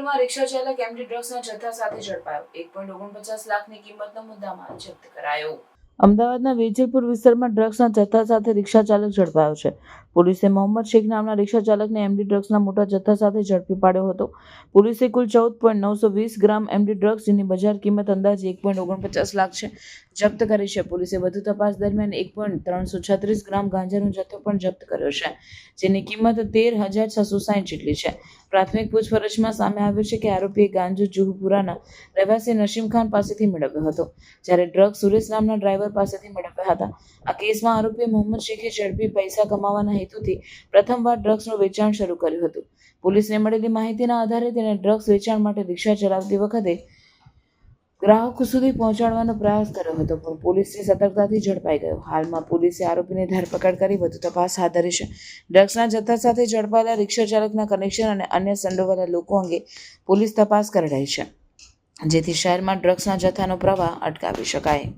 વિજલપુરમાં રિક્ષા ચાલક એમડી ડ્રગ્સના જથ્થા સાથે ઝડપાયો. 1.49 લાખની કિંમતનો મુદ્દામાલ જપ્ત કરાયો. અમદાવાદના વિજલપુર વિસ્તારમાં ડ્રગ્સના જથ્થા સાથે રિક્ષા ચાલક ઝડપાયો છે. પોલીસે મોહમ્મદ શેખ નામના રિક્ષા ચાલકને એમડી ડ્રગ્સના મોટા જથ્થા સાથે ઝડપી પાડ્યો હતો. પોલીસે કુલ 14.920 ગ્રામ એમડી ડ્રગ્સ, જેની બજાર કિંમત અંદાજે 1.49 લાખ છે, જપ્ત કરી છે. પોલીસે વધુ તપાસ દરમિયાન 1.336 ગ્રામ ગાંજાનો જથ્થો પણ જપ્ત કર્યો છે, જેની કિંમત 13,660 જેટલી છે. પ્રાથમિક પૂછપરછમાં સામે આવ્યું છે કે આરોપીએ ગાંજો જુહુપુરાના રહેવાસી નસીમ ખાન પાસેથી મેળવ્યો હતો, જ્યારે ડ્રગ્સ સુરેશ નામના ડ્રાઈવર પાસેથી મેળવ્યા હતા. આ કેસમાં આરોપી મોહમ્મદ શેખે ઝડપી પૈસા કમાવાના હેતુથી પ્રથમવાર ડ્રગ્સનું વેચાણ શરૂ કર્યું હતું. પોલીસને મળેલી માહિતીના આધારે તેણે ડ્રગ્સ વેચાણ માટે રિક્ષા ચલાવતી વખતે ગ્રાહકો સુધી પહોંચાડવાનો પ્રયાસ કર્યો હતો, પણ પોલીસની સતર્કતાથી ઝડપાઈ ગયો. હાલમાં પોલીસે આરોપીની ધરપકડ કરી વધુ તપાસ હાથ ધરી છે. ડ્રગ્સના જથ્થા સાથે ઝડપાયેલા રિક્ષા ચાલકના કનેક્શન અને અન્ય સંડોવાયેલા લોકો અંગે પોલીસ તપાસ કરી રહી છે, જેથી શહેરમાં ડ્રગ્સના જથ્થાનો પ્રવાહ અટકાવી શકાય.